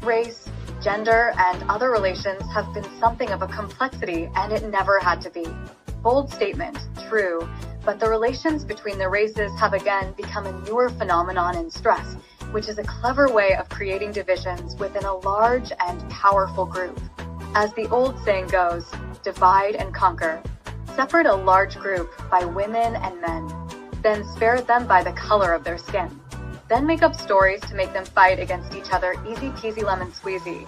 Race, gender, and other relations have been something of a complexity, and it never had to be. Bold statement, true, but the relations between the races have again become a newer phenomenon in stress, which is a clever way of creating divisions within a large and powerful group. As the old saying goes, divide and conquer. Separate a large group by women and men, then spare them by the color of their skin. Then make up stories to make them fight against each other, easy peasy lemon squeezy.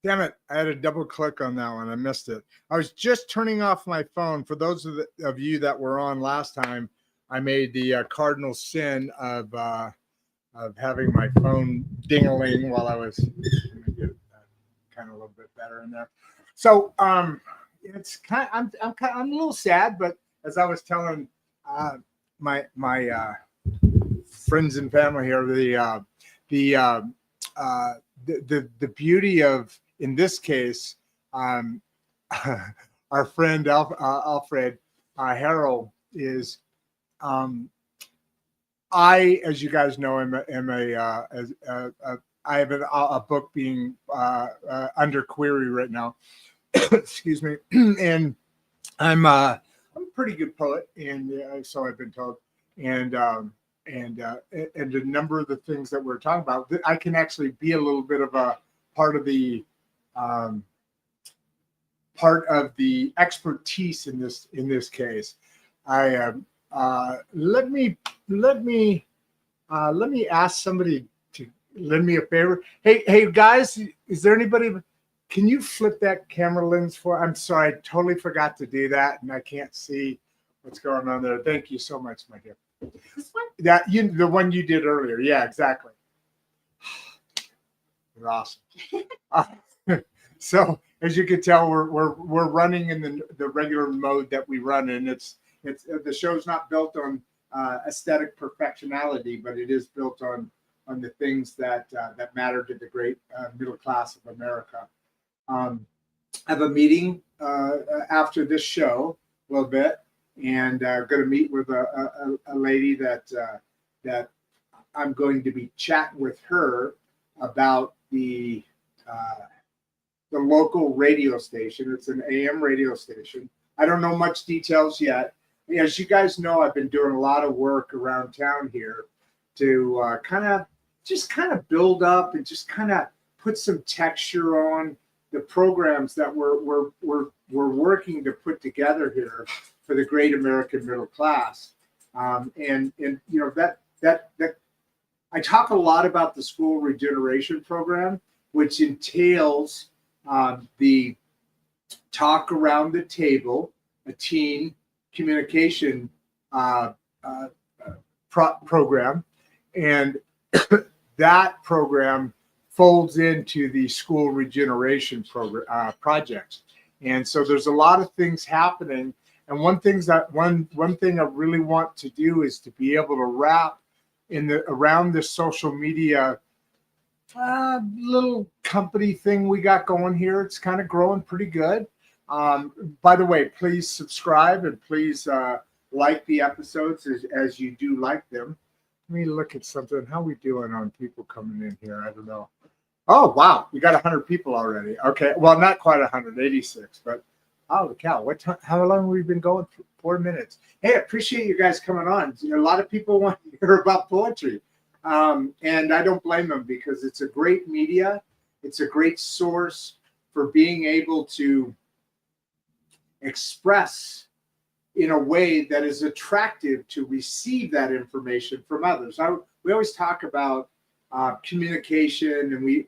Damn it, I had to double click on that one. I missed it. I was just turning off my phone. For those of you that were on last time, I made the cardinal sin of having my phone ding-a-ling while I was, let me get kind of a little bit better in there. So it's kind of, I'm a little sad, but as I was telling my friends and family here, the beauty of, in this case, our friend Alfred Harrell is, I, as you guys know, I have a book being under query right now. Excuse me, and I'm a pretty good poet, and so I've been told, and a number of the things that we're talking about, I can actually be a little bit of a part of the expertise in this case. Let me ask somebody to lend me a favor. Hey guys, is there anybody? Can you flip that camera lens for? I'm sorry, I totally forgot to do that, and I can't see what's going on there. Thank you so much, my dear. This one? The one you did earlier. Yeah, exactly. You're awesome. So as you can tell, we're running in the regular mode that we run in. It's the show's not built on aesthetic perfectionality, but it is built on the things that matter to the great middle class of America. I have a meeting after this show a little bit, and going to meet with a lady that I'm going to be chatting with her about the local radio station. It's an AM radio station. I don't know much details yet. As you guys know, I've been doing a lot of work around town here to kind of build up and just kind of put some texture on the programs that we're working to put together here for the great American middle class. And you know, that I talk a lot about the school regeneration program, which entails the talk around the table, a teen communication program, and that program folds into the school regeneration program projects. And so there's a lot of things happening. And one thing I really want to do is to be able to wrap around this social media little company thing we got going here. It's kind of growing pretty good. By the way, please subscribe and please like the episodes as you do like them. Let me look at something. How are we doing on people coming in here? I don't know. Oh, wow. We got 100 people already. Okay. Well, not quite 186, but holy cow. How long have we been going? 4 minutes. Hey, I appreciate you guys coming on. A lot of people want to hear about poetry. And I don't blame them, because it's a great media. It's a great source for being able to express in a way that is attractive to receive that information from others. We always talk about communication, and we,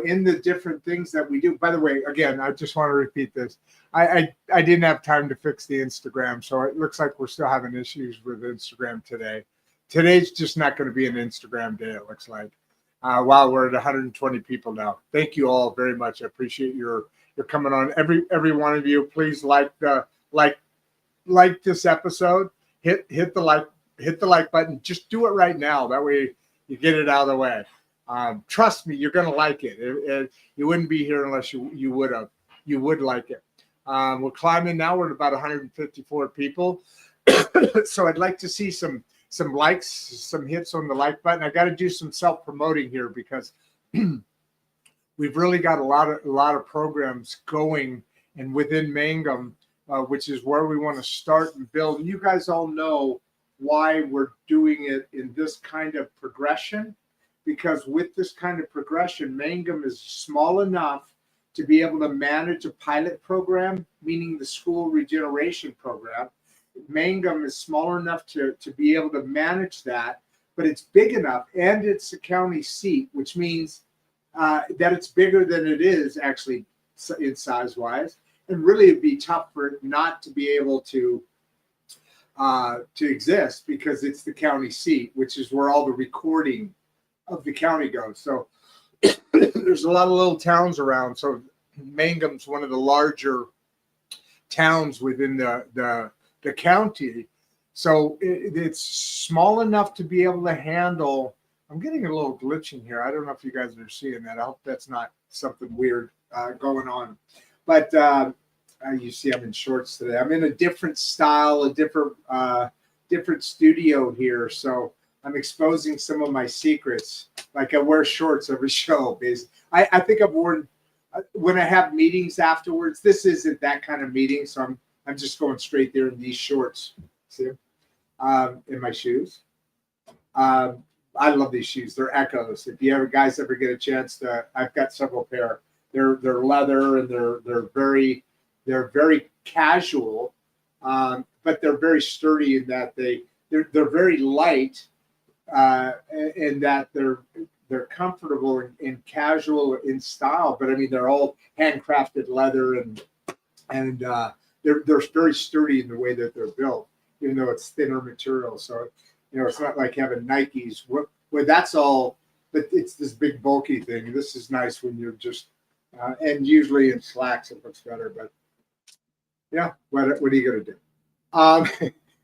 in the different things that we do. By the way, again, I just want to repeat this. I didn't have time to fix the Instagram, so it looks like we're still having issues with Instagram today. Today's just not going to be an Instagram day, it looks like. Wow, we're at 120 people now. Thank you all very much. I appreciate your coming on. Every one of you, please like this episode. Hit the like button. Just do it right now. That way you get it out of the way. Trust me, you're going to like it. You wouldn't be here unless you would like it. We're climbing now. We're at about 154 people. So I'd like to see some some likes, some hits on the like button. I got to do some self-promoting here because we've really got a lot of programs going, and within Mangum, which is where we want to start and build. And you guys all know why we're doing it in this kind of progression, because with this kind of progression, Mangum is small enough to be able to manage a pilot program, meaning the school regeneration program. Mangum is smaller enough to be able to manage that, but it's big enough, and it's a county seat, which means that it's bigger than it is actually in size-wise. And really, it'd be tough for it not to be able to exist, because it's the county seat, which is where all the recording of the county goes. So there's a lot of little towns around. So Mangum's one of the larger towns within the county. So it's small enough to be able to handle. I'm getting a little glitching here. I don't know if you guys are seeing that. I hope that's not something weird going on. But you see, I'm in shorts today. I'm in a different style, a different studio here. So I'm exposing some of my secrets. Like I wear shorts every show. I think I've worn, when I have meetings afterwards, this isn't that kind of meeting. So I'm just going straight there in these shorts. See, in my shoes. I love these shoes. They're Echoes. If you guys ever get a chance to, I've got several pair. They're leather, and they're very casual, but they're very sturdy in that they're very light, in that they're comfortable and casual in style. But I mean, they're all handcrafted leather, and they're very sturdy in the way that they're built, even though it's thinner material. So it's not like having Nikes where that's all, but it's this big bulky thing. This is nice when you're just, and usually in slacks it looks better, but yeah, what are you going to do?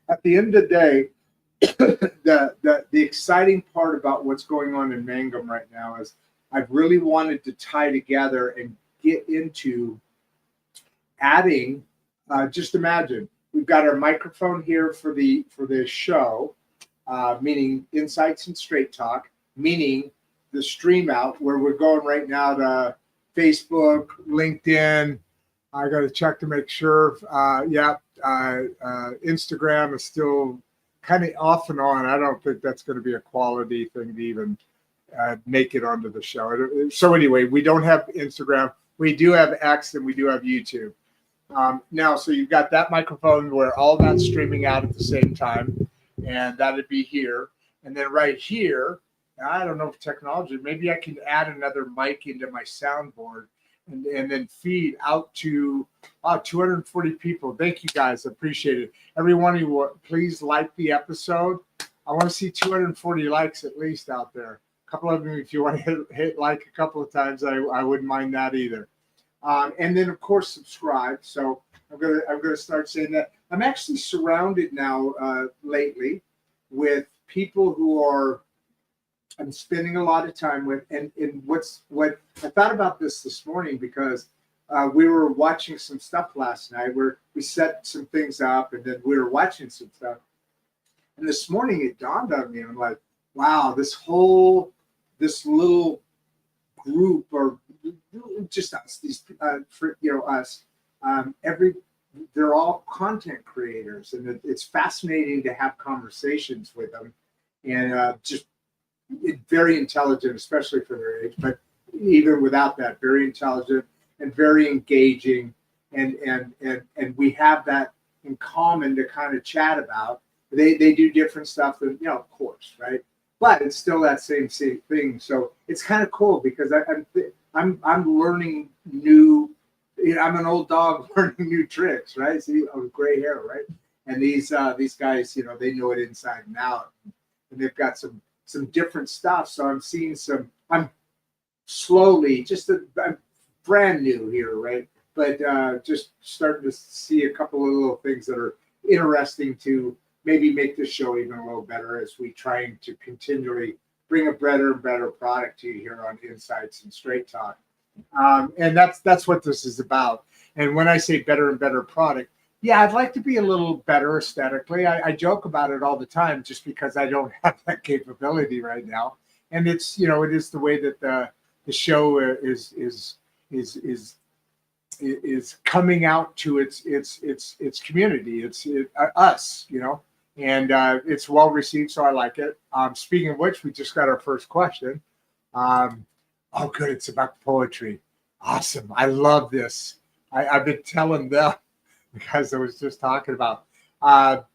At the end of the day, the exciting part about what's going on in Mangum right now is I've really wanted to tie together and get into adding, just imagine, we've got our microphone here for the show, meaning Insights and Straight Talk, meaning the stream out where we're going right now to Facebook, LinkedIn. I got to check to make sure. Instagram is still kind of off and on. I don't think that's going to be a quality thing to even make it onto the show. So anyway, we don't have Instagram. We do have X, and we do have YouTube. Now, so you've got that microphone where all that's streaming out at the same time, and that'd be here. And then right here, I don't know if technology, maybe I can add another mic into my soundboard and then feed out to 240 people. Thank you guys. Appreciate it. Every one of you, please like the episode. I want to see 240 likes at least out there. A couple of them, if you want to hit like a couple of times, I wouldn't mind that either. And then of course subscribe. So I'm gonna start saying that. I'm actually surrounded now lately with people who I'm spending a lot of time with, and what I thought about this morning, because we were watching some stuff last night where we set some things up, and then we were watching some stuff. And this morning it dawned on me, and I'm like, wow, this little group, or just us, they're all content creators, and it's fascinating to have conversations with them, and just very intelligent, especially for their age, but even without that, very intelligent and very engaging, and we have that in common to kind of chat about. They do different stuff than, of course, right? But it's still that same thing. So it's kind of cool, because I'm learning new. I'm an old dog learning new tricks, right? See, gray hair, right? And these guys, they know it inside and out, and they've got some different stuff. So I'm seeing I'm slowly, I'm brand new here, right? But just starting to see a couple of little things that are interesting to maybe make this show even a little better, as we trying to continually bring a better and better product to you here on Insights and Straight Talk. And that's what this is about. And when I say better and better product, Yeah, I'd like to be a little better aesthetically. I joke about it all the time just because I don't have that capability right now. And it's, it is the way that the show is coming out to its community. It's us, and it's well received, so I like it. Speaking of which, we just got our first question. Oh, good, it's about poetry. Awesome, I love this. I've been telling them because I was just talking about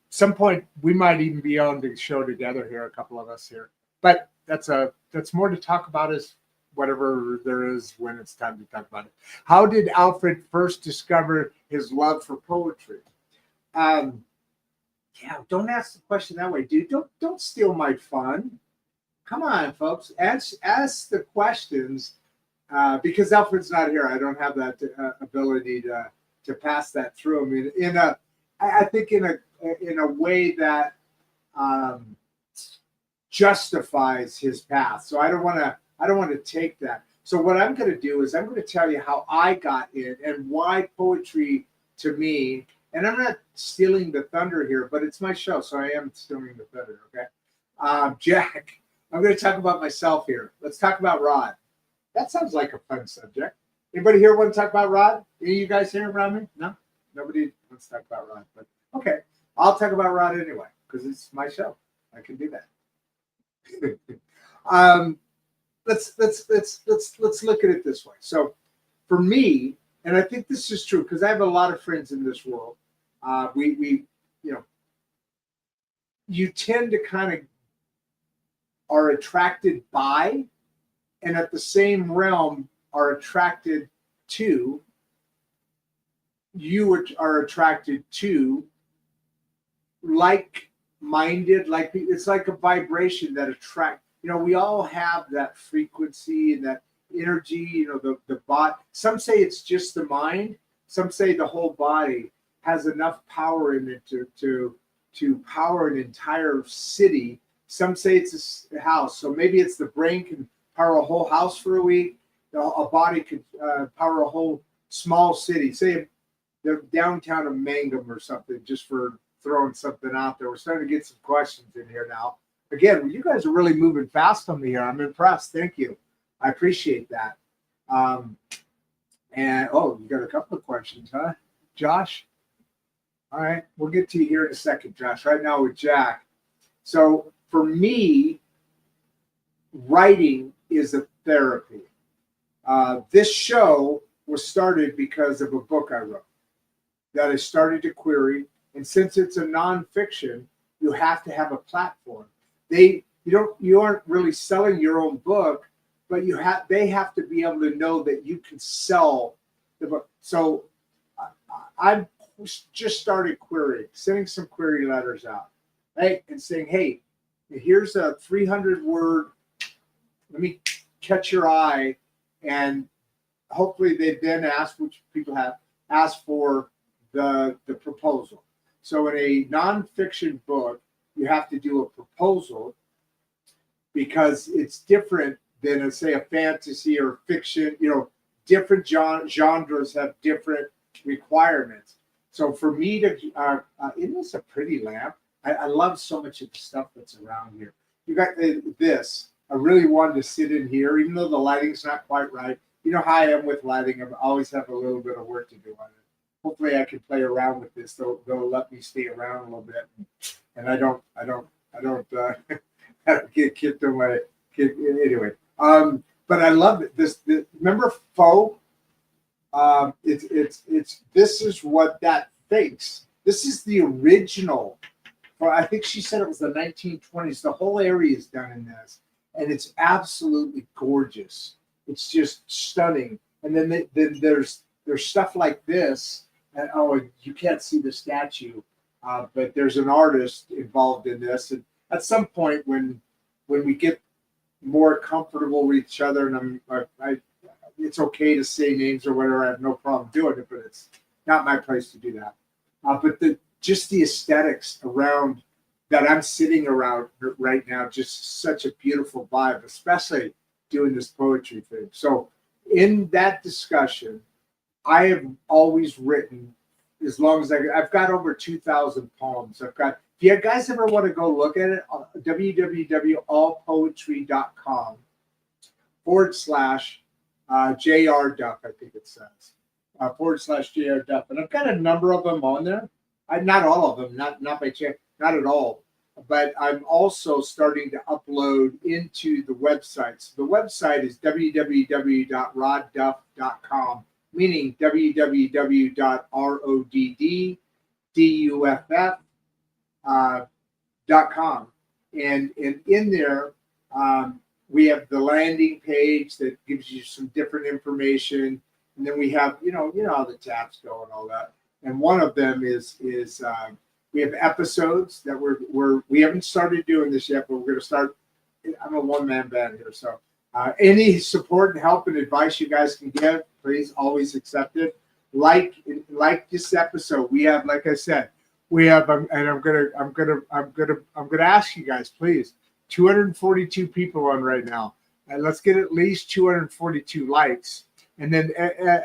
some point we might even be on the show together here, a couple of us here. But that's more to talk about is whatever there is when it's time to talk about it. How did Alfred first discover his love for poetry? Yeah, don't ask the question that way, dude. Don't steal my fun. Come on, folks. Ask the questions because Alfred's not here. I don't have that ability to pass that through. I mean, I think in a way that justifies his path. So I don't want to take that. So what I'm going to do is I'm going to tell you how I got in and why poetry to me. And I'm not stealing the thunder here, but it's my show, so I am stealing the thunder. Okay, Jack. I'm going to talk about myself here. Let's talk about Rod. That sounds like a fun subject. Anybody here want to talk about Rod? Any of you guys here around me? No? Nobody wants to talk about Rod. But okay, I'll talk about Rod anyway because it's my show. I can do that. Let's look at it this way. So, for me, and I think this is true because I have a lot of friends in this world. You tend to kind of are attracted by, and at the same realm are attracted to. You are attracted to like-minded, like it's like a vibration that attract. We all have that frequency and that energy. The body. Some say it's just the mind. Some say the whole body has enough power in it to power an entire city. Some say it's a house. So maybe it's the brain can power a whole house for a week. A body could power a whole small city. Say the downtown of Mangum or something, just for throwing something out there. We're starting to get some questions in here now. Again, you guys are really moving fast on me here. I'm impressed. Thank you. I appreciate that. And you got a couple of questions, huh, Josh? All right, we'll get to you here in a second, Josh. Right now with Jack. So for me, writing is a therapy. This show was started because of a book I wrote that I started to query. And since it's a nonfiction, you have to have a platform. You aren't really selling your own book, but they have to be able to know that you can sell the book. So I just started querying, sending some query letters out, right? And saying, hey, here's a 300-word, let me catch your eye. And hopefully they then ask, which people have asked for the proposal. So in a nonfiction book, you have to do a proposal because it's different than, say, a fantasy or fiction. Different genres have different requirements. So for me to, it is a pretty lamp. I love so much of the stuff that's around here. You got this. I really wanted to sit in here, even though the lighting's not quite right. You know how I am with lighting. I always have a little bit of work to do on it. Hopefully I can play around with this. They'll let me stay around a little bit. And I don't get kicked on my kid anyway. But I love it. This remember faux? It's this is what that thinks. This is the original. Well, I think she said it was the 1920s. The whole area is done in this, and it's absolutely gorgeous. It's just stunning. And then there's stuff like this. And you can't see the statue, but there's an artist involved in this. And at some point, when we get more comfortable with each other, and it's okay to say names or whatever. I have no problem doing it, but it's not my place to do that. But just the aesthetics around that I'm sitting around right now, just such a beautiful vibe, especially doing this poetry thing. So in that discussion, I have always written as long as I've got over 2,000 poems. I've got, if you guys ever want to go look at it, www.allpoetry.com/JR Duff, I think it says, /JR Duff. And I've got a number of them on there. Not all of them, not by chance, not at all. But I'm also starting to upload into the website. So the website is www.rodduff.com, meaning www.rodduff.com. And in there, we have the landing page that gives you some different information. And then we have, you know how the tabs go and all that. And one of them is we have episodes that we haven't started doing this yet, but we're going to start. I'm a one-man band here, so any support and help and advice you guys can give, please, always accept it. Like this episode, we have, like I said, we have, and I'm gonna ask you guys, please, 242 people on right now, and let's get at least 242 likes, and then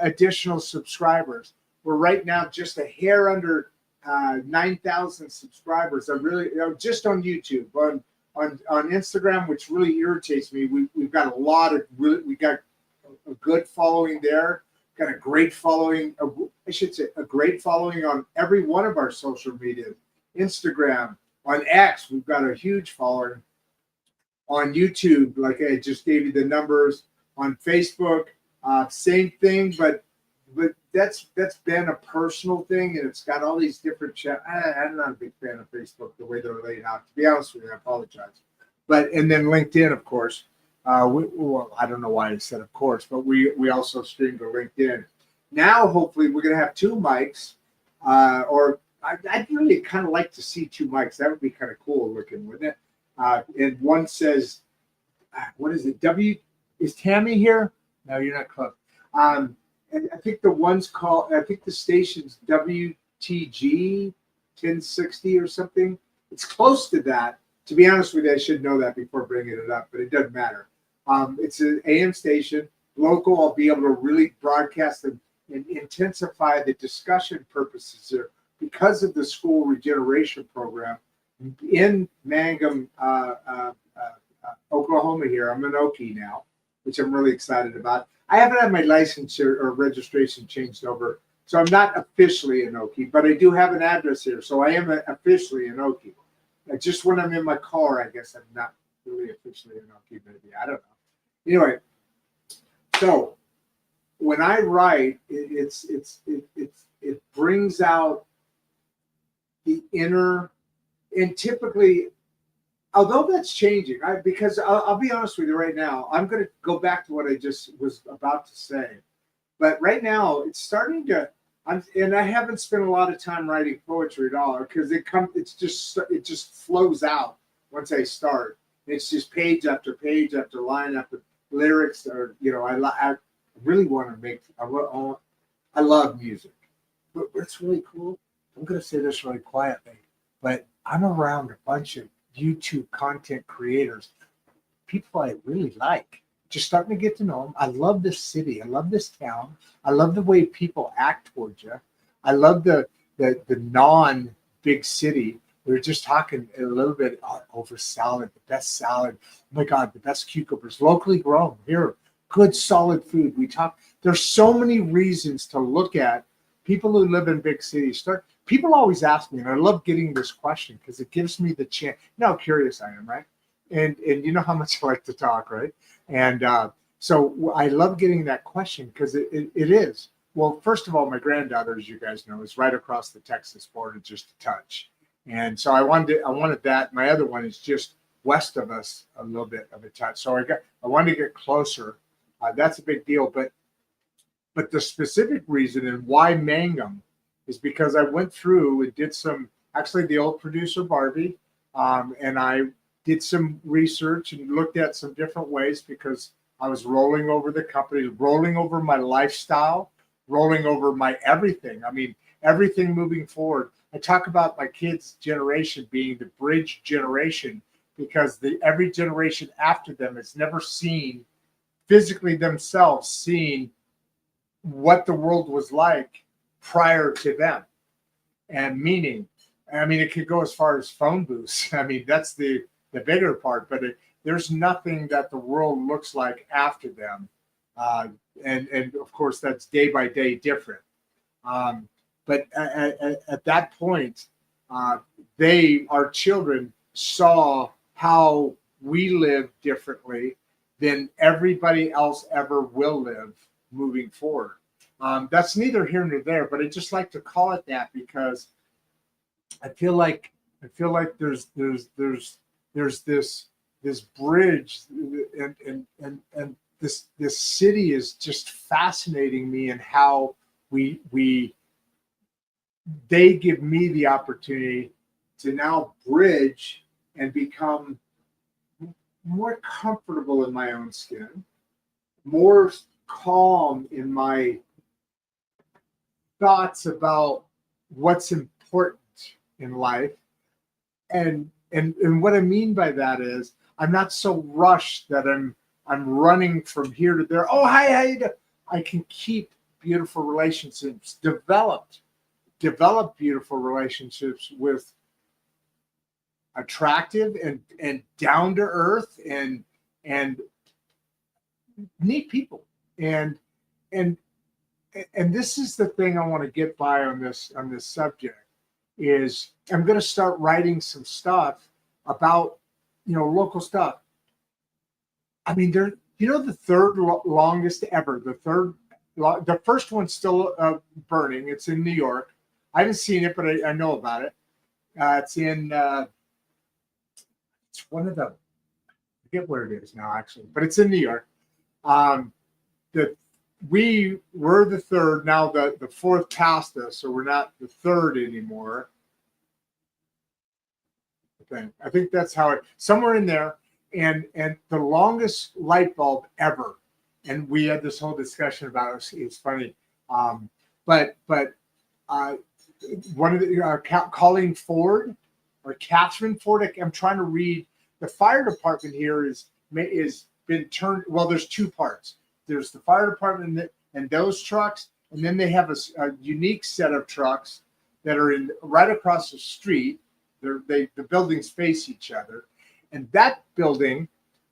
additional subscribers. We're right now just a hair under 9,000 subscribers. I really, just on YouTube, on Instagram, which really irritates me. We've got a lot of we got a good following there. Got a great following. I should say a great following on every one of our social media. Instagram, on X, we've got a huge following. On YouTube, like I just gave you the numbers. On Facebook, same thing, but that's been a personal thing, and it's got all these different channels. I'm not a big fan of Facebook the way they're laid out. To be honest with you, I apologize. And then LinkedIn, of course. Well, I don't know why I said of course, but we also stream to LinkedIn. Now, hopefully, we're going to have two mics, or I'd really kind of like to see two mics. That would be kind of cool looking, wouldn't it? And one says, what is it? Is Tammy here? No, you're not close. And I think the station's WTG 1060 or something. It's close to that. To be honest with you, I should know that before bringing it up, but it doesn't matter. It's an AM station, local. I'll be able to really broadcast and intensify the discussion purposes here because of the school regeneration program in Mangum, Oklahoma here. I'm an Okie now, which I'm really excited about. I haven't had my license or registration changed over, so I'm not officially an Okie, but I do have an address here, so I am officially an Okie. Just when I'm in my car, I guess I'm not really officially an Okie, maybe. I don't know. Anyway, so when I write, it brings out the inner, and typically, although that's changing, because I'll be honest with you right now, I'm going to go back to what I just was about to say. But right now, it's starting to, and I haven't spent a lot of time writing poetry at all, because it just flows out once I start. It's just page after page after line after lyrics, or I really want to make. I love music, but what's really cool. I'm going to say this really quietly, but I'm around a bunch of YouTube content creators, people I really like, just starting to get to know them. I love this city. I love this town. I love the way people act towards you. I love the non-big city. We were just talking a little bit over salad, the best salad. Oh my God, the best cucumbers, locally grown here, good solid food. There's so many reasons to look at people who live in big cities. People always ask me, and I love getting this question because it gives me the chance. You know how curious I am, right? And you know how much I like to talk, right? And so I love getting that question because it is. Well, first of all, my granddaughter, as you guys know, is right across the Texas border, just a touch. And so I wanted that. My other one is just west of us a little bit of a touch. So I wanted to get closer. That's a big deal. But the specific reason and why Mangum is because I went through and did actually the old producer Barbie, and I did some research and looked at some different ways because I was rolling over the company, rolling over my lifestyle, rolling over my everything. I mean, everything moving forward. I talk about my kids' generation being the bridge generation because every generation after them has never seen physically themselves seeing what the world was like prior to them. and meaning. I mean, it could go as far as phone booths. I mean, that's the bigger part, but there's nothing that the world looks like after them. And of course, that's day by day different. But at that point, our children saw how we live differently than everybody else ever will live moving forward. That's neither here nor there, but I just like to call it that because I feel like there's this bridge, and this city is just fascinating me, and how they give me the opportunity to now bridge and become more comfortable in my own skin, more calm in my thoughts about what's important in life. And what I mean by that is I'm not so rushed that I'm running from here to there. Oh, hi, how you doing? I can keep beautiful relationships, develop beautiful relationships with attractive and down to earth and neat people. And this is the thing I want to get by on this subject is I'm going to start writing some stuff about, local stuff. I mean, the third longest ever, the first one's still burning. It's in New York. I haven't seen it, but I know about it. It's one of the, I forget where it is now actually, but it's in New York. We were the third. Now the fourth passed us, so we're not the third anymore. I think that's how somewhere in there, and the longest light bulb ever. And we had this whole discussion about it. It's funny, but one of the Colleen Ford or Catherine Ford. I'm trying to read. The fire department here is been turned. Well, there's two parts. There's the fire department and those trucks, and then they have a unique set of trucks that are right across the street. The buildings face each other, and that building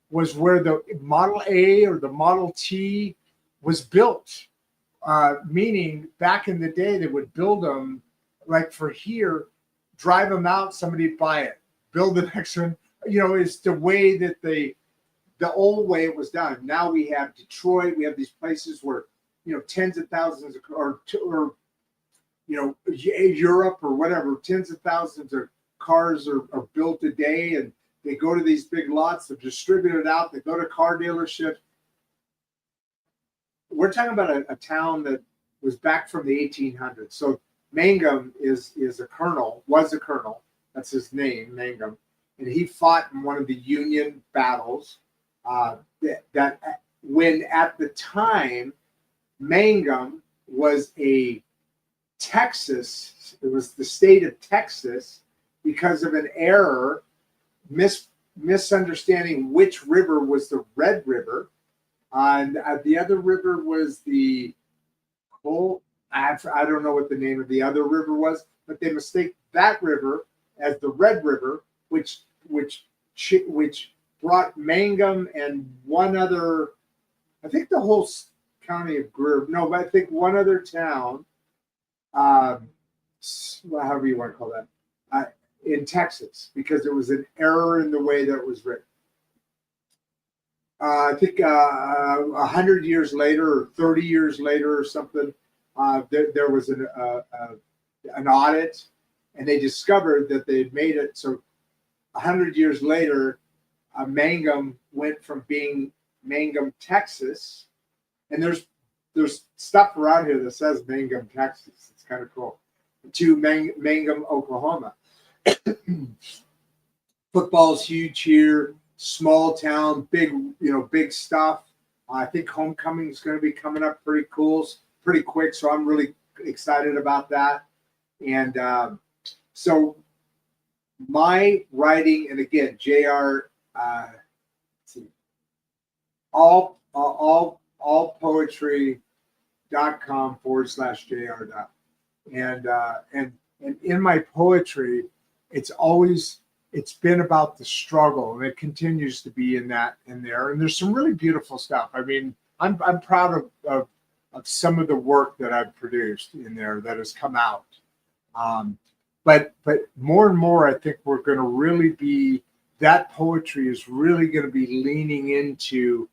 was where the Model A or the Model T was built. Meaning, back in the day, they would build them like for here, drive them out, somebody buy it, build the next one. It's the way that the old way it was done. Now we have Detroit. We have these places where, tens of thousands or Europe or whatever, tens of thousands of cars are built a day, and they go to these big lots. They're distributed out. They go to car dealerships. We're talking about a town that was back from the 1800s. So Mangum was a colonel. That's his name, Mangum. And he fought in one of the Union battles. That when at the time Mangum was Texas, it was the state of Texas because of an error, misunderstanding which river was the Red River, and the other river was the I don't know what the name of the other river was, but they mistake that river as the Red River, which brought Mangum and one other, I think the whole county of Greer, no, but I think one other town, however you want to call that, in Texas, because there was an error in the way that it was written. I think 100 years later or 30 years later or something, there was an audit, and they discovered that they had made it so 100 years later, Mangum went from being Mangum, Texas, and there's stuff around here that says Mangum, Texas. It's kind of cool. To Mangum, Oklahoma. Football's huge here. Small town, big stuff. I think homecoming is going to be coming up pretty quick. So I'm really excited about that. And so my writing, and again, JR, allpoetry.com/JR. And And in my poetry, it's been about the struggle, and it continues to be in there. And there's some really beautiful stuff. I mean, I'm proud of some of the work that I've produced in there that has come out. But more and more, I think we're going to really be, that poetry is really going to be leaning into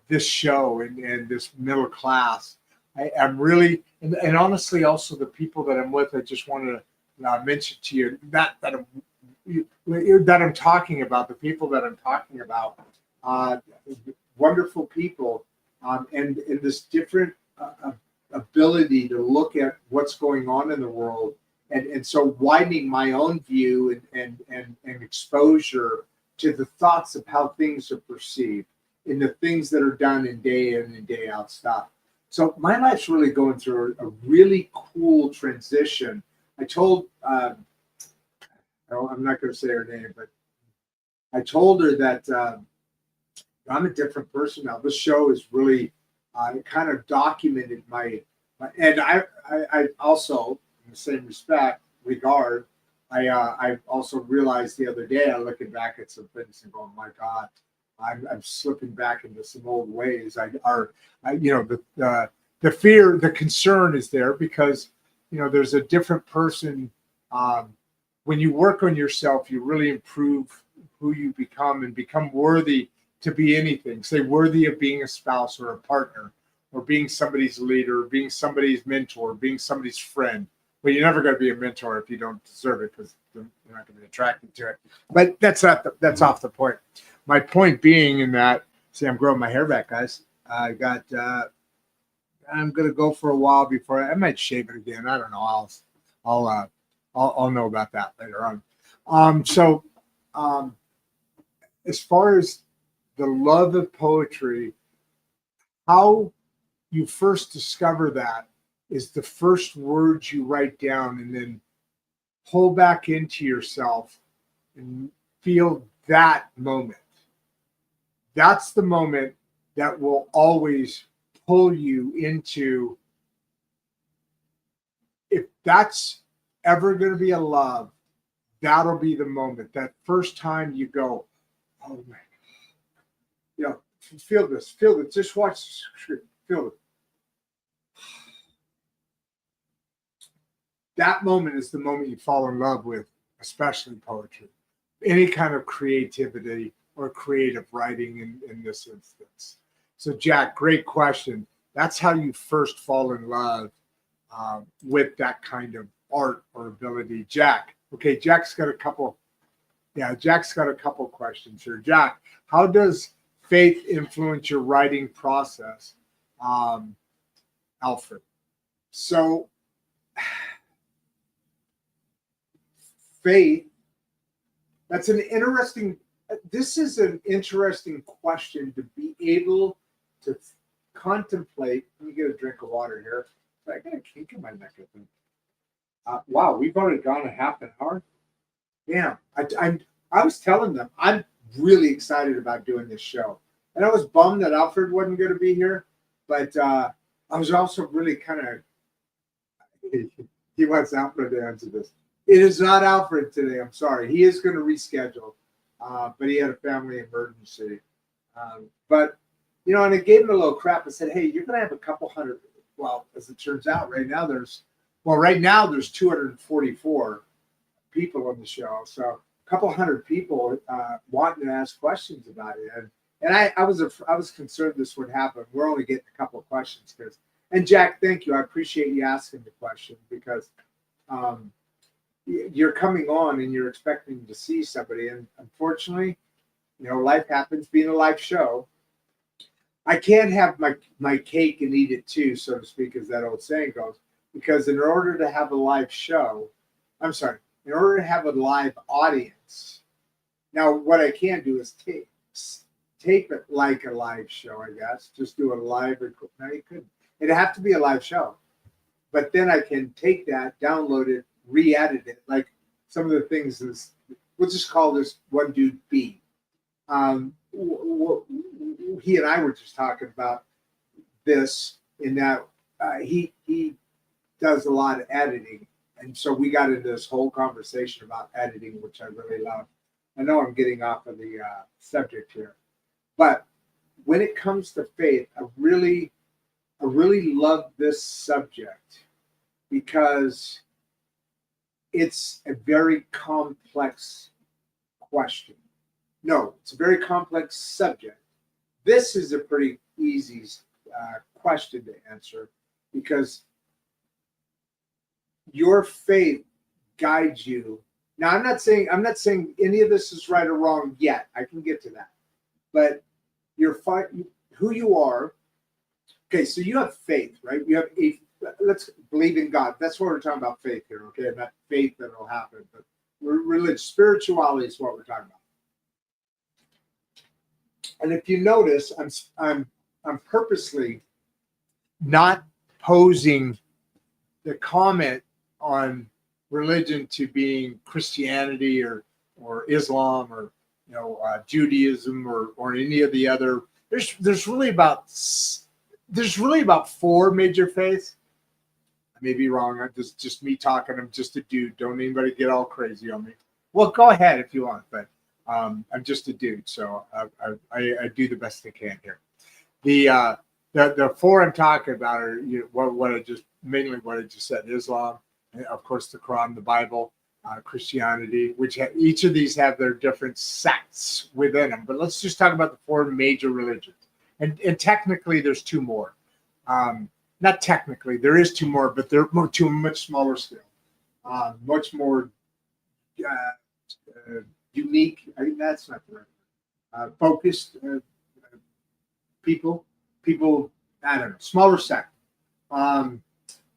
this show and this middle class. I'm really, and honestly, also the people that I'm with, I just wanted to mention to you that I'm talking about, the people that I'm talking about, wonderful people, and this different ability to look at what's going on in the world. And so widening my own view and exposure to the thoughts of how things are perceived in the things that are done in and day out stuff. So my life's really going through a really cool transition. I told, I'm not going to say her name, but I told her that I'm a different person now. This show is really kind of documented and I also, in the same regard, I also realized the other day, I'm looking back at some things and going, my God, I'm slipping back into some old ways. The fear, the concern is there because, there's a different person. When you work on yourself, you really improve who you become and become worthy to be anything. Say worthy of being a spouse or a partner, or being somebody's leader, or being somebody's mentor, or being somebody's friend. Well, you're never going to be a mentor if you don't deserve it, because you're not going to be attracted to it. But that's off the point. My point being in that, see, I'm growing my hair back, guys. I'm going to go for a while before I might shave it again. I don't know. I'll know about that later on. As far as the love of poetry, how you first discover that is the first words you write down, and then pull back into yourself and feel that moment. That's the moment that will always pull you into, if that's ever going to be a love, that'll be the moment. That first time you go, oh my, feel this, just watch, feel it. That moment is the moment you fall in love with, especially poetry, any kind of creativity or creative writing in this instance. So, Jack, great question. That's how you first fall in love with that kind of art or ability. Jack, okay, Jack's got a couple questions here. Jack, how does faith influence your writing process, Alfred? So, faith, this is an interesting question to be able to contemplate. Let me get a drink of water here. I got a kink in my neck, I think. Wow, we've already gone a half an hour. Yeah, I was telling them I'm really excited about doing this show. And I was bummed that Alfred wasn't going to be here, but I was also really kind of, he wants Alfred to answer this. It is not Alfred today. I'm sorry. He is going to reschedule, but he had a family emergency. And I gave him a little crap. I said, hey, you're going to have a couple hundred. Well, as it turns out, right now there's 244 people on the show. So a couple hundred people wanting to ask questions about it. And I was concerned this would happen. We're only getting a couple of questions. And Jack, thank you. I appreciate you asking the question, because you're coming on and you're expecting to see somebody, and unfortunately, life happens. Being a live show, I can't have my cake and eat it too, so to speak, as that old saying goes. Because in order to have a live show, in order to have a live audience, now what I can do is tape it like a live show. I guess just do a live record. No, you couldn't. It'd have to be a live show, but then I can take that, download it, re-edit it, like some of the things is, we'll just call this one dude B. He and I were just talking about this, in that he does a lot of editing, And so we got into this whole conversation about editing, which I really love. I know I'm getting off of the subject here, but when it comes to faith, I really love this subject because it's a very complex question. No, it's a very complex subject. This is a pretty easy question to answer because your faith guides you. Now, I'm not saying any of this is right or wrong yet. I can get to that, but who you are. Okay, so you have faith, right? You have let's believe in God. That's what we're talking about, faith here. Okay, not faith that will happen, but religion, spirituality is what we're talking about. And if you notice, I'm purposely not posing the comment on religion to being Christianity or Islam or Judaism or any of the other. There's really about 4 major faiths. I may be wrong. I'm just me talking. I'm just a dude. Don't anybody get all crazy on me. Well, go ahead if you want, but I'm just a dude, so I do the best I can here. The 4 I'm talking about are what I just said: Islam, and of course the Quran, the Bible, Christianity, which each of these have their different sects within them. But let's just talk about the 4 major religions. And technically, there's 2 more. Not technically, there is 2 more, but they're to a much smaller scale, much more unique. I mean, that's not the right word. Focused people. I don't know, smaller sect.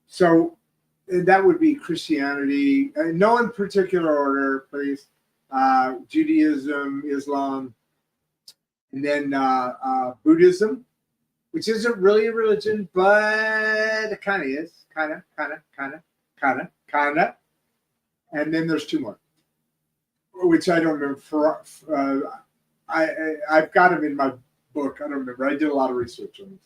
So that would be Christianity. No in particular order, please. Judaism, Islam, and then Buddhism, which isn't really a religion, but it kind of is. Kind of. And then there's 2 more, which I don't remember. I've got them in my book. I don't remember. I did a lot of research on this.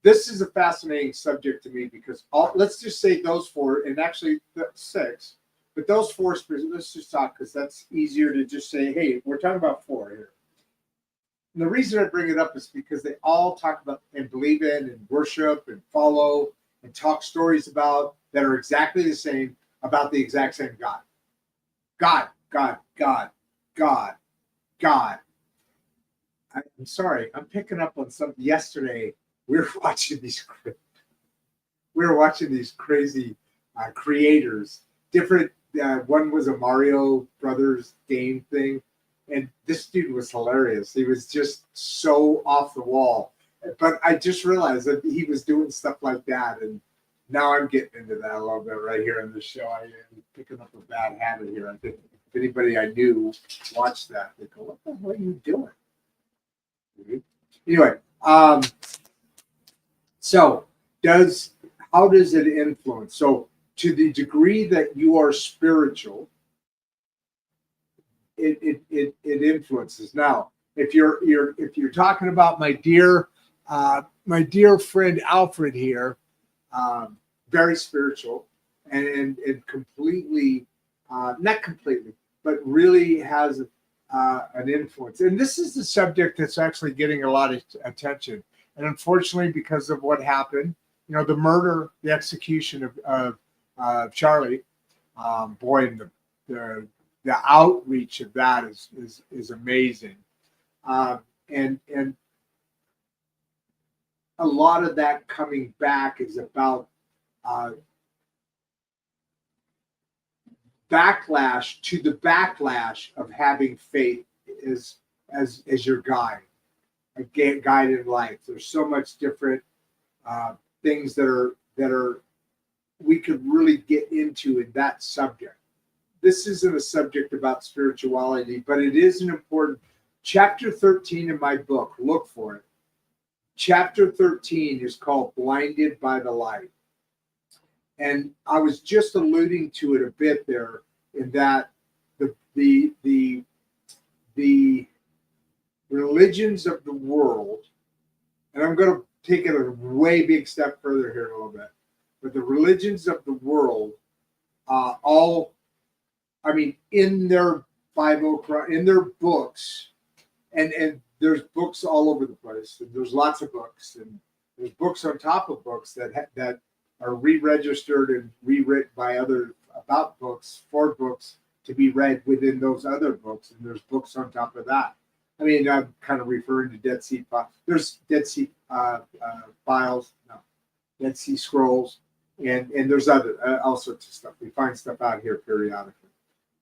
This is a fascinating subject to me because let's just say those 4, and actually 6, but those 4, let's just talk because that's easier to just say, hey, we're talking about 4 here. And the reason I bring it up is because they all talk about and believe in and worship and follow and talk stories about that are exactly the same about the exact same God. God. I'm sorry, I'm picking up on something. Yesterday, we were watching these crazy creators. Different. One was a Mario Brothers game thing, and this dude was hilarious. He was just so off the wall. But I just realized that he was doing stuff like that, and now I'm getting into that a little bit right here on the show. I am picking up a bad habit here. I think if anybody I knew watched that, they go, "What the hell are you doing?" Anyway, so how does it influence? So to the degree that you are spiritual, it influences. Now, if you're talking about my dear friend Alfred here, very spiritual and completely, not completely, but really has an influence. And this is the subject that's actually getting a lot of attention. And unfortunately, because of what happened, the murder, the execution of Charlie, boy, the outreach of that is amazing. And a lot of that coming back is about backlash to the backlash of having faith as your guide, a guide in life. There's so much different things that are we could really get into in that subject. This isn't a subject about spirituality, but it is an important chapter 13 in my book. Look for it. Chapter 13 is called Blinded by the Light. And I was just alluding to it a bit there in that the religions of the world, and I'm going to take it a way big step further here in a little bit, but the religions of the world all, I mean, in their Bible, in their books, and there's books all over the place. And there's lots of books, and there's books on top of books that are re-registered and rewritten by other about books for books to be read within those other books. And there's books on top of that. I mean, I'm kind of referring to Dead Sea Files. There's Dead Sea Files, no, Dead Sea Scrolls, and there's other all sorts of stuff. We find stuff out here periodically.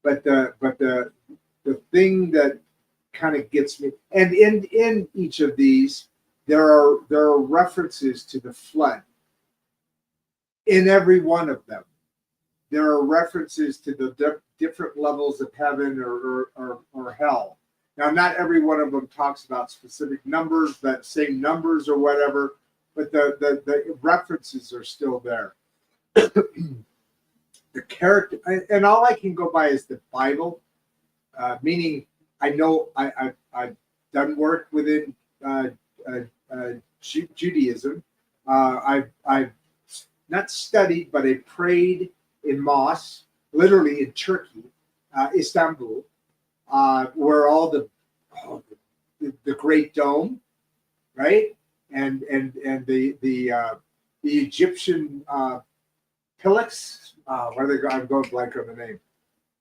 But the thing that kind of gets me, and in each of these, there are references to the flood. In every one of them, there are references to the different levels of heaven or hell. Now, not every one of them talks about specific numbers, that same numbers or whatever, but the references are still there. The character, and all I can go by is the Bible, meaning I know I've done work within Judaism. I've not studied, but I prayed in mosques, literally in Turkey, Istanbul, where all the Great Dome, right, and the Egyptian pillars. What are they? I'm going blank on the name.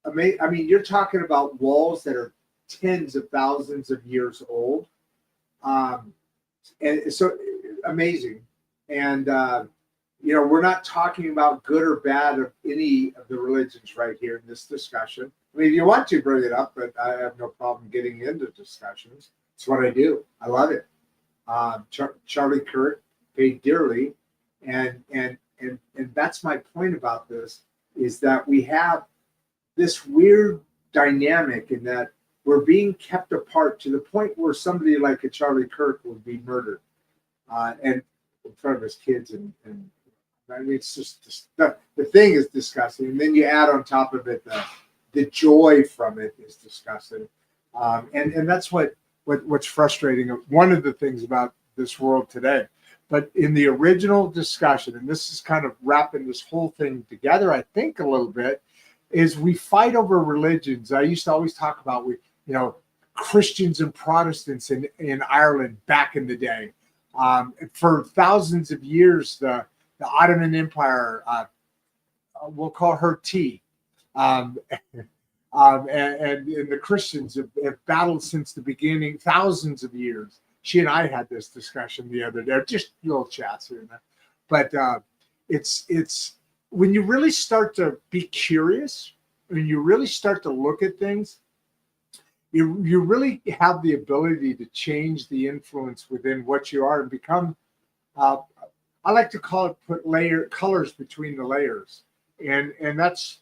I mean, you're talking about walls that are tens of thousands of years old, and so amazing. And we're not talking about good or bad of any of the religions right here in this discussion. I mean, if you want to bring it up, but I have no problem getting into discussions. It's what I do. I love it. Charlie Kirk paid dearly, and that's my point about this, is that we have this weird dynamic in that we're being kept apart to the point where somebody like a Charlie Kirk would be murdered, and in front of his kids, and I mean, it's just the thing is disgusting, and then you add on top of it the joy from it is disgusting, and that's what's frustrating. One of the things about this world today. But in the original discussion, and this is kind of wrapping this whole thing together, I think a little bit, is we fight over religions. I used to always talk about Christians and Protestants in Ireland back in the day. For thousands of years, the Ottoman Empire, we'll call her T, and the Christians have battled since the beginning, thousands of years. She and I had this discussion the other day, just little chats here and there. But it's when you really start to be curious, when you really start to look at things, you really have the ability to change the influence within what you are and become, I like to call it, put colors between the layers. And that's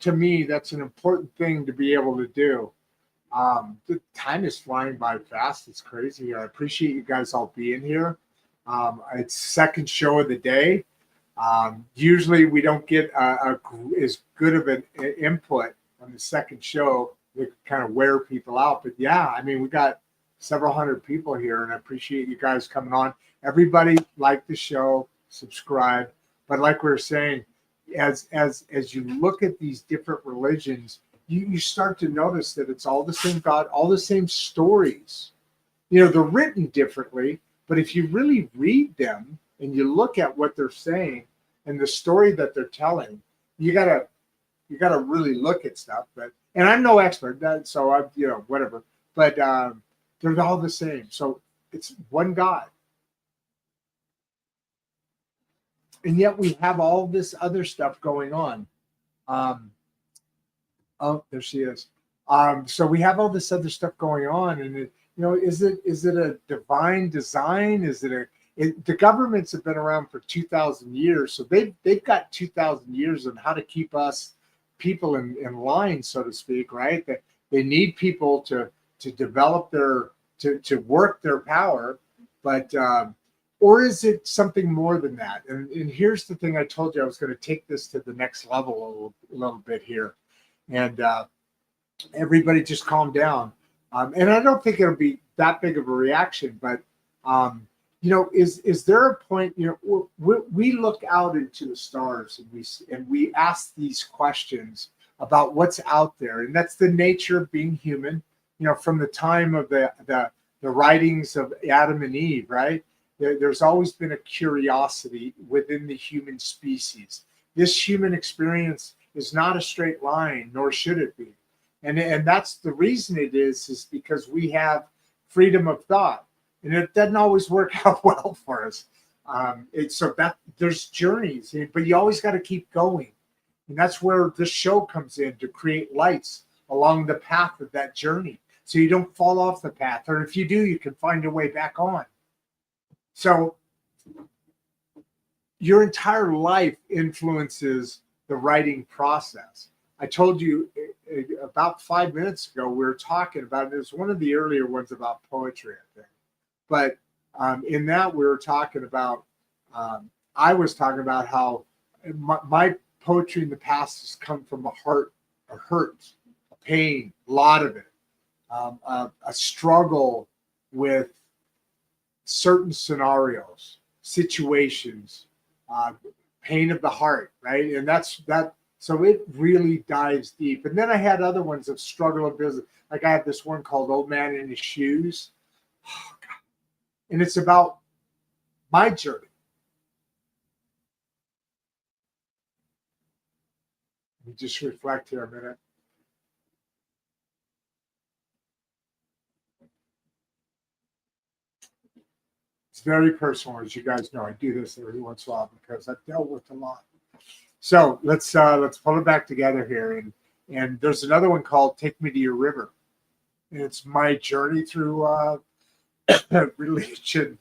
to me, that's an important thing to be able to do. The time is flying by fast. It's crazy. I appreciate you guys all being here. It's second show of the day. Usually we don't get as good of an input on the second show to kind of wear people out. But yeah, I mean, we got several hundred people here, and I appreciate you guys coming on. Everybody like the show, subscribe. But like we were saying, as you look at these different religions, you start to notice that it's all the same God, all the same stories. They're written differently, but if you really read them and you look at what they're saying and the story that they're telling, you gotta really look at stuff. And I'm no expert, so I'm whatever. But they're all the same. So it's one God. And yet we have all this other stuff going on. Oh, there she is. So we have all this other stuff going on, and is it a divine design? The governments have been around for 2,000 years, so they've got 2,000 years on how to keep us people in line, so to speak, right? That they need people to develop to work their power, but or is it something more than that? And here's the thing: I told you I was going to take this to the next level a little bit here. And everybody just calm down. And I don't think it'll be that big of a reaction, but is there a point, we look out into the stars and we ask these questions about what's out there, and that's the nature of being human. From the time of the writings of Adam and Eve, right? There's always been a curiosity within the human species. This human experience is not a straight line, nor should it be. And that's the reason it is because we have freedom of thought. And it doesn't always work out well for us. So that there's journeys, but you always got to keep going. And that's where this show comes in, to create lights along the path of that journey, so you don't fall off the path. Or if you do, you can find your way back on. So your entire life influences the writing process. I told you about 5 minutes ago, we were talking about it. It was one of the earlier ones about poetry, I think. But in that, we were talking about, I was talking about how my poetry in the past has come from a hurt, a pain, a lot of it, a struggle with certain scenarios, situations, pain of the heart, right? And that's that. So it really dives deep. And then I had other ones of struggle of business. Like I had this one called Old Man in His Shoes. Oh, God. And it's about my journey. Let me just reflect here a minute. It's very personal, as you guys know. I do this every once in a while because I've dealt with a lot. So let's pull it back together here. And there's another one called Take Me to Your River. And it's my journey through religion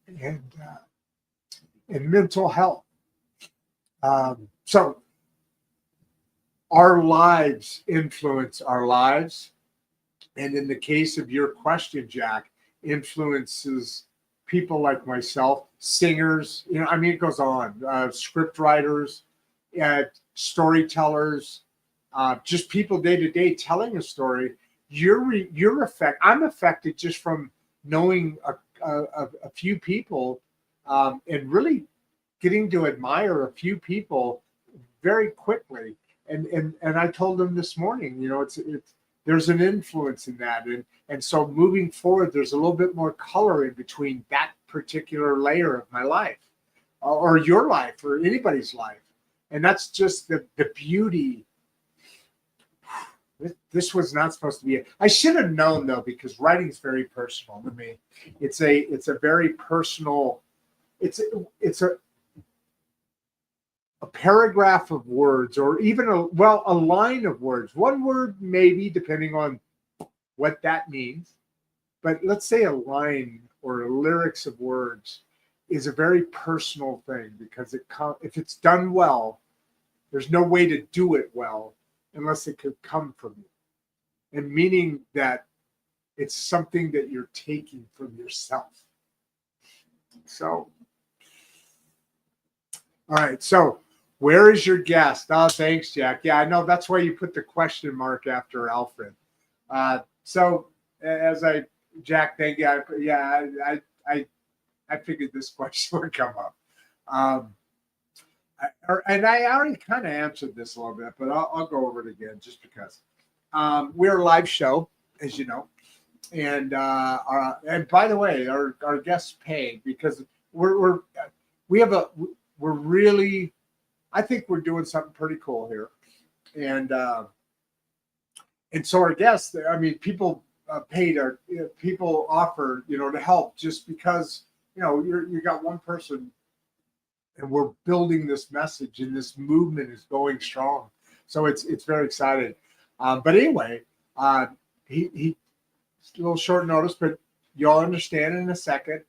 and mental health. So our lives influence our lives. And in the case of your question, Jack, influences people like myself, singers, it goes on, script writers, storytellers, just people day to day telling a story. I'm affected just from knowing a few people, and really getting to admire a few people very quickly. And I told them this morning, it's there's an influence in that. And so moving forward, there's a little bit more color in between that particular layer of my life, or your life, or anybody's life. And that's just the beauty. This was not supposed to be it. I should have known, though, because writing is very personal to me. It's a very personal, it's a paragraph of words, or even a line of words. One word, maybe, depending on what that means. But let's say a line or lyrics of words is a very personal thing, because if it's done well, there's no way to do it well unless it could come from you. And meaning that it's something that you're taking from yourself. So, all right. So, where is your guest? Oh, thanks, Jack. Yeah, I know that's why you put the question mark after Alfred. So, Jack, thank you. I figured this question would come up. And I already kind of answered this a little bit, but I'll go over it again just because. We're a live show, as you know, and by the way, our guests pay, because we're really, I think we're doing something pretty cool here, and so our guests, people paid, people offer, to help, just because you got one person, and we're building this message, and this movement is going strong. So it's very exciting. But anyway, he a little short notice, but you'll understand in a second.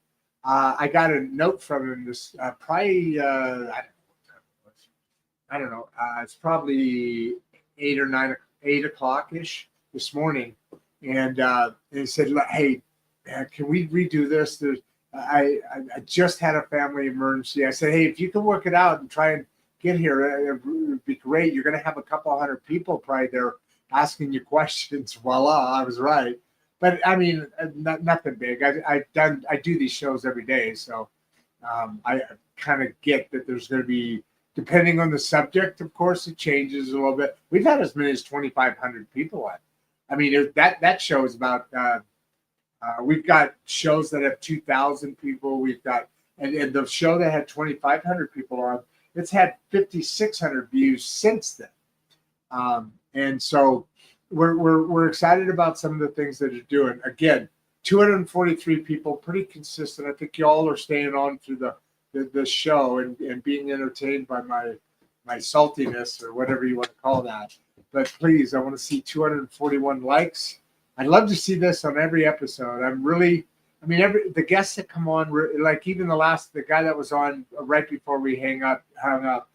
I got a note from him this probably I don't know. It's probably 8 o'clock ish this morning, and he said, "Hey, can we redo this? I just had a family emergency." I said, "Hey, if you can work it out and try and get here, it would be great. You're going to have a couple hundred people probably there asking you questions." Voila, I was right. but I mean, nothing big. I do these shows every day, so I kind of get that there's going to be, depending on the subject, of course, it changes a little bit. We've had as many as 2,500 people on. I mean, that show is about. We've got shows that have 2,000 people. We've got and the show that had 2,500 people on, it's had 5,600 views since then. And so we're excited about some of the things that you're doing. Again, 243 people, pretty consistent. I think y'all are staying on through the show and being entertained by my saltiness or whatever you want to call that. But please, I want to see 241 likes. I'd love to see this on every episode. The guests that come on, like even the guy that was on right before we hung up.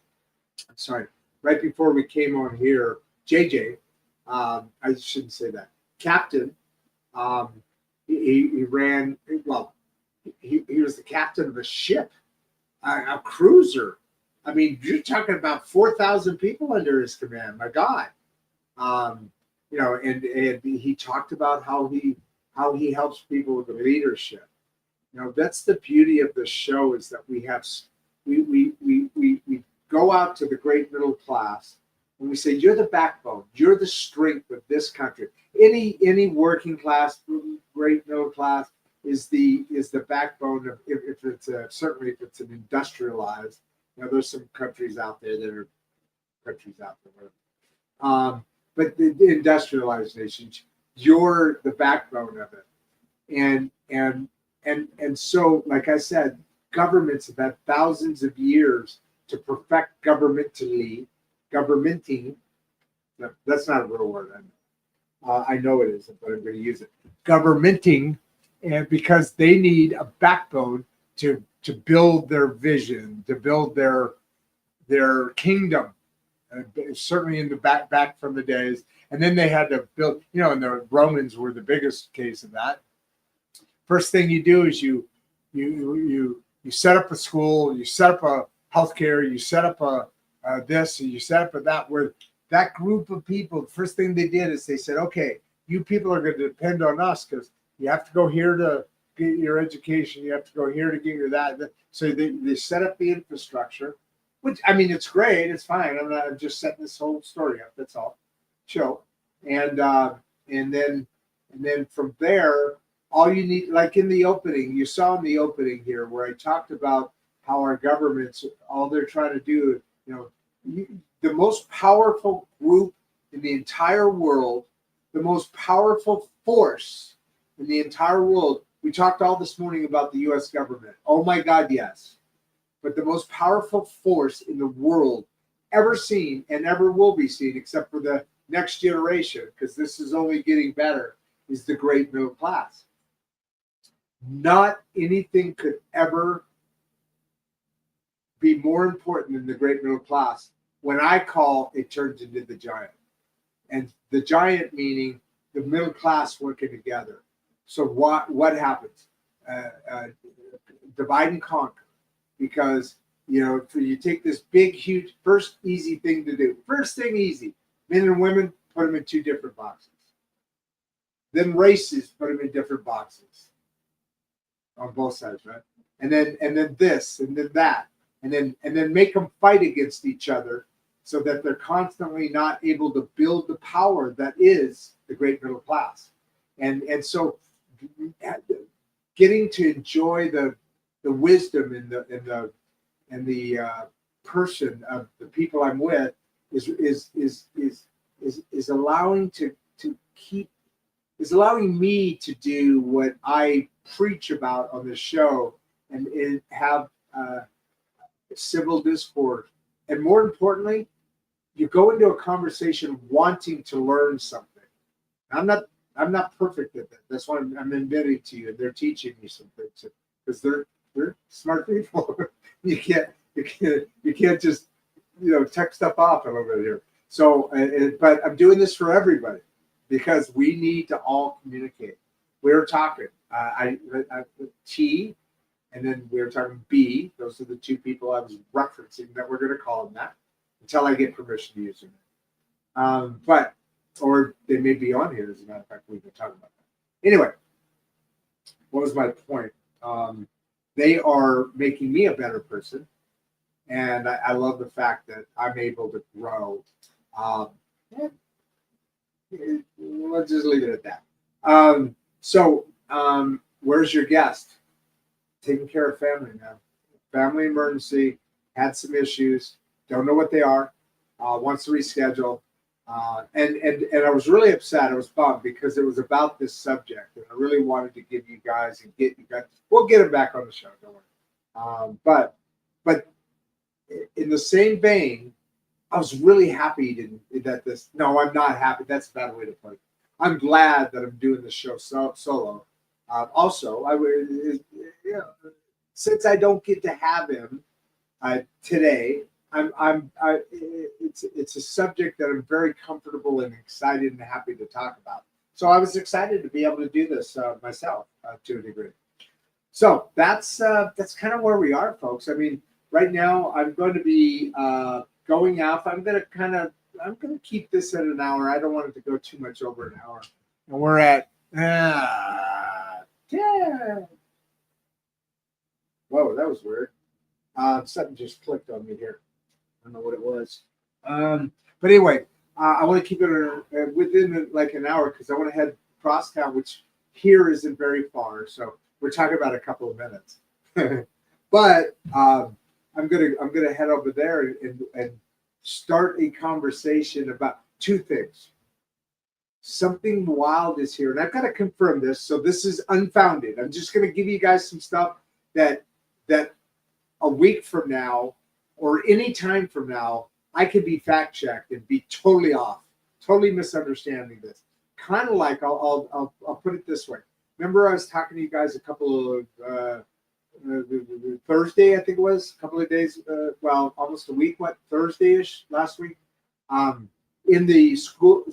Right before we came on here, JJ. I shouldn't say that. Captain. He ran. Well, he was the captain of a ship, a cruiser. I mean, you're talking about 4,000 people under his command. My God. And he talked about how he helps people with the leadership. That's the beauty of the show, is that we go out to the great middle class and we say, you're the backbone, you're the strength of this country. Any working class, great middle class is the backbone of, certainly if it's an industrialized. There's some countries out there that are countries out there. But the industrialized nations, you're the backbone of it. And so, like I said, governments have had thousands of years to perfect governmenting. That's not a real word. I know it isn't, but I'm going to use it. Governmenting, and because they need a backbone to build their vision, to build their kingdom. Certainly in the back from the days, and then they had to build. And the Romans were the biggest case of that. First thing you do is you set up a school, you set up a healthcare, you set up a this, and you set up a that. Where that group of people, the first thing they did is they said, okay, you people are going to depend on us because you have to go here to get your education, you have to go here to get your that. So they set up the infrastructure. Which, I mean, it's great. It's fine. I'm just setting this whole story up. That's all. Chill. And then from there, all you need, like in the opening, you saw in the opening here where I talked about how our governments, all they're trying to do, the most powerful group in the entire world, the most powerful force in the entire world. We talked all this morning about the U.S. government. Oh my God, yes. But the most powerful force in the world ever seen and ever will be seen, except for the next generation, because this is only getting better, is the great middle class. Not anything could ever be more important than the great middle class. When I call, it turns into the giant. And the giant meaning the middle class working together. So what happens? Divide and conquer. Because, you take this big, huge, first easy thing to do. First thing easy. Men and women, put them in two different boxes. Then races, put them in different boxes. On both sides, right? And then this, and then that. And then make them fight against each other so that they're constantly not able to build the power that is the great middle class. And so getting to enjoy the wisdom and the person of the people I'm with is allowing allowing me to do what I preach about on the show and have civil discourse. And more importantly, you go into a conversation wanting to learn something. I'm not perfect at that. That's why I'm admitting to you, and they're teaching me some things because they're smart people. you can't just text stuff off a little bit here. So, but I'm doing this for everybody because we need to all communicate. We're talking. I T, and then we were talking B. Those are the two people I was referencing that we're going to call them that until I get permission to use them. Or they may be on here. As a matter of fact, we can talk about Anyway, what was my point? They are making me a better person. And I love the fact that I'm able to grow. Let's just leave it at that. Where's your guest? Taking care of family now. Family emergency, had some issues, don't know what they are, wants to reschedule. And I was really upset. I was bummed because it was about this subject. And I really wanted to give you guys and get you guys, we'll get him back on the show, don't worry. But in the same vein, I was really happy that this. No, I'm not happy. That's a bad way to put it. I'm glad that I'm doing this show solo. Also, since I don't get to have him today, it's a subject that I'm very comfortable and excited and happy to talk about. So I was excited to be able to do this myself to a degree. So that's kind of where we are, folks. I mean, right now I'm going to be going off. I'm going to keep this at an hour. I don't want it to go too much over an hour. And we're at 10. Whoa, that was weird. Something just clicked on me here. I don't know what it was. But anyway, I want to keep it within like an hour because I want to head across town, which here isn't very far. So we're talking about a couple of minutes. But I'm gonna head over there and start a conversation about two things. Something wild is here, and I've got to confirm this. So this is unfounded. I'm just gonna give you guys some stuff that a week from now or any time from now I could be fact checked and be totally off, totally misunderstanding this. Kind of like I'll put it this way. Remember I was talking to you guys a couple of Thursday, I think it was, a couple of days, almost a week, Thursday-ish last week, in the school,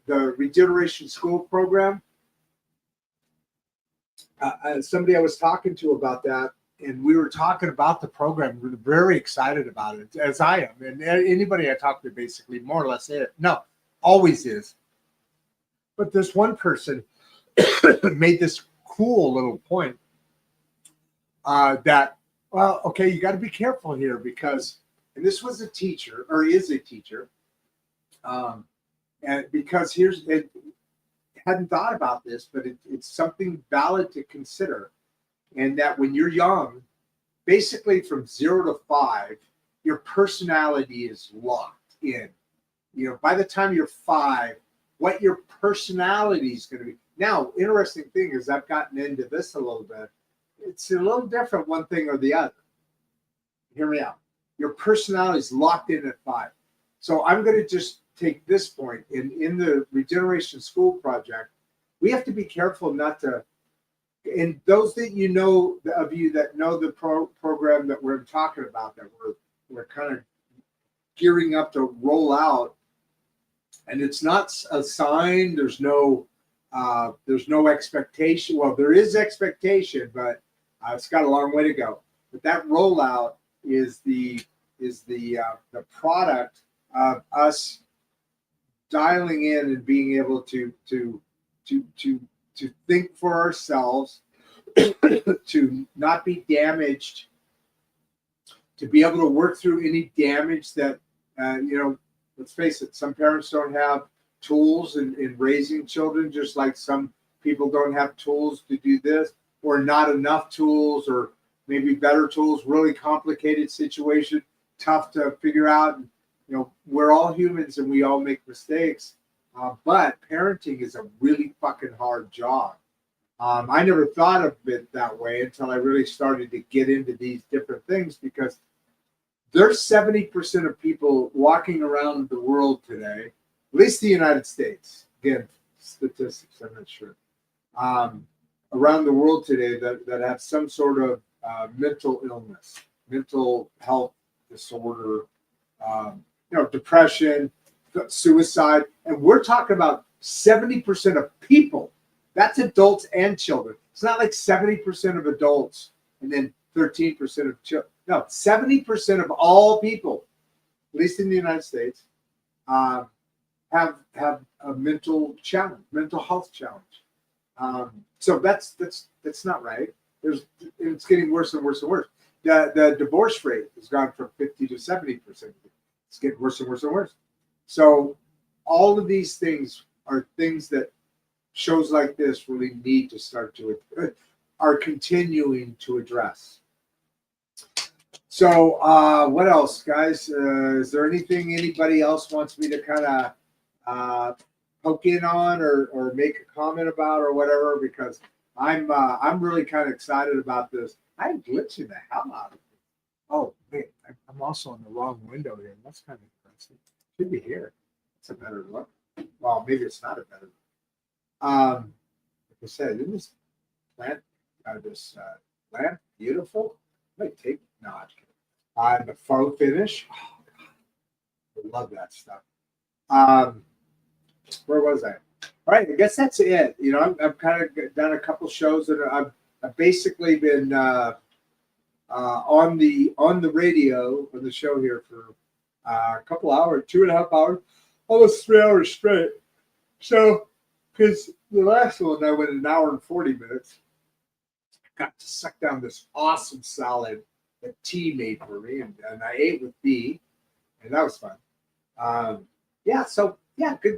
the Regeneration School program. Somebody I was talking to about that, and we were talking about the program. We were very excited about it, as I am, and anybody I talk to basically more or less always is. But this one person made this cool little point. That, well, okay, you got to be careful here because, and this was a teacher or is a teacher, and because it hadn't thought about this, but it's something valid to consider, and that when you're young, basically from 0 to 5, your personality is locked in. You know, by the time you're 5, what your personality is going to be. Now, interesting thing is I've gotten into this a little bit. It's a little different, one thing or the other. Hear me out. Your personality is locked in at 5. So I'm going to just take this point. In the Regeneration School project, we have to be careful not to, and those that you know that know the program that we're talking about, that we're kind of gearing up to roll out, and it's not assigned, there's no expectation. Well, there is expectation, but it's got a long way to go. But that rollout is the product of us dialing in and being able to think for ourselves, to not be damaged, to be able to work through any damage that let's face it, some parents don't have tools in raising children, just like some people don't have tools to do this, or not enough tools, or maybe better tools, really complicated situation, tough to figure out. You know, we're all humans and we all make mistakes, but parenting is a really fucking hard job. I never thought of it that way until I really started to get into these different things, because there's 70% of people walking around the world today, at least the United States, again, statistics, I'm not sure, around the world today that have some sort of mental illness, mental health disorder, depression, suicide. And we're talking about 70% of people. That's adults and children. It's not like 70% of adults and then 13% of children. No, 70% of all people, at least in the United States, have a mental health challenge. So that's not right. It's getting worse and worse and worse. The divorce rate has gone from 50 to 70%. It's getting worse and worse and worse. So all of these things are things that shows like this really need to start to are continuing to address. So what else, guys? Is there anything anybody else wants me to kind of poke in on or make a comment about or whatever? Because I'm really kind of excited about this. I'm glitching the hell out of it. Oh wait, I'm also in the wrong window here. That's kind of impressive. Should be here. It's a better look. Well, maybe it's not a better look. Like I said, isn't this plant, this lamp beautiful? Might take not. The faux finish. Oh, God. I love that stuff. Where was I? All right, I guess that's it. You know, I've kind of done a couple shows that I've basically been on the radio on the show here for a couple hours, 2.5 hours, almost 3 hours straight. So, because the last one I went 1 hour and 40 minutes, I got to suck down this awesome salad that T made for me, and I ate with B, and that was fun.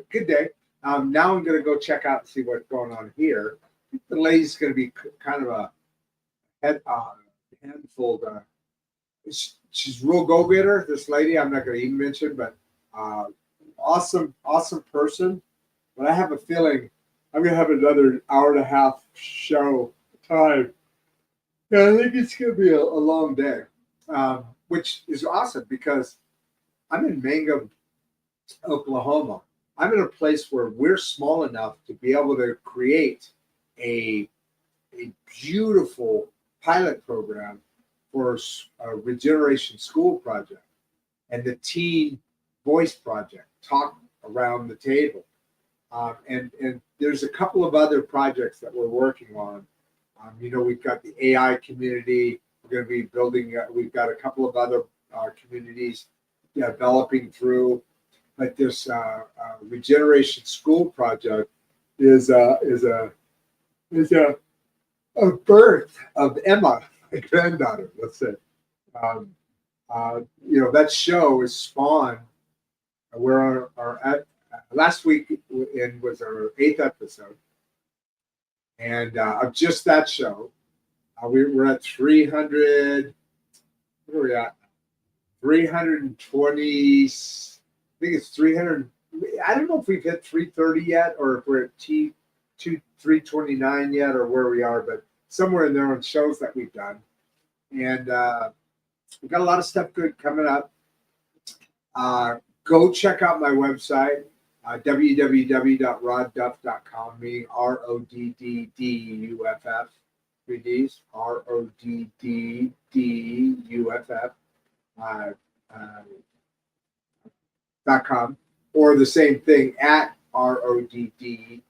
Good day. Now I'm going to go check out and see what's going on here. I think the lady's going to be kind of a handful. She's real go-getter, this lady. I'm not going to even mention, but awesome person. But I have a feeling I'm going to have another 1.5 hour show time. Yeah, I think it's going to be a long day, which is awesome because I'm in Mangum, Oklahoma. I'm in a place where we're small enough to be able to create a beautiful pilot program for a regeneration school project and the teen voice project, talk around the table. And there's a couple of other projects that we're working on. We've got the AI community. We're going to be building. We've got a couple of other communities developing through. But this regeneration school project is a birth of Emma, my granddaughter. Let's say, that show is spawned. We're at last week was our 8th episode. And of just that show, we're at 300. What are we at? 320. I think it's 300. I don't know if we've hit 330 yet, or if we're at 329 yet, or where we are, but somewhere in there on shows that we've done. And we've got a lot of stuff good coming up. Go check out my website. www.rodduff.com, meaning RODDDUFF, 3 Ds, RODDDUFF, .com, or the same thing at RODDDUFF,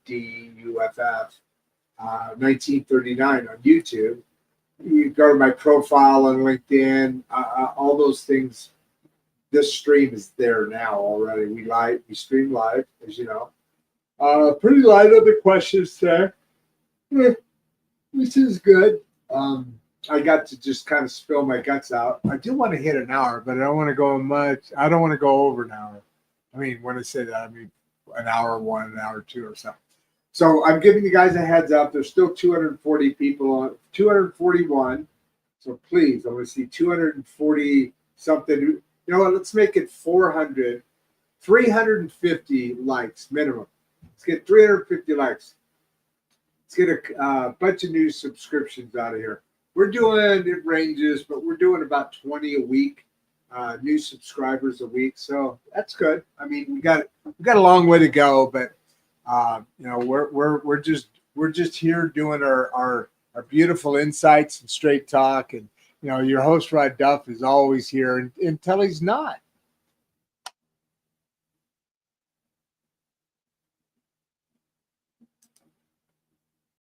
1939 on YouTube. You go to my profile on LinkedIn, all those things. This stream is there now already. We stream live, as you know. Pretty light on the questions there, which is good. I got to just kind of spill my guts out. I do want to hit an hour, but I don't want to go much. I don't want to go over an hour. I mean, when I say that, I mean an hour 1, an hour 2, or something. So I'm giving you guys a heads up. There's still 240 people on, 241. So please, I want to see 240 something. You know what? Let's make it 400, 350 likes minimum. Let's get 350 likes. Let's get a bunch of new subscriptions out of here. We're doing, it ranges, but we're doing about 20 a week, new subscribers a week. So that's good. I mean, we got a long way to go, but we're just here doing our beautiful insights and straight talk. And your host Rod Duff is always here until he's not.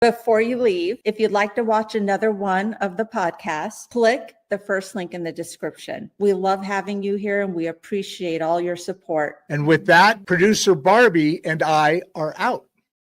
Before you leave, if you'd like to watch another one of the podcasts, click the first link in the description. We love having you here and we appreciate all your support. And with that, producer Barbie and I are out.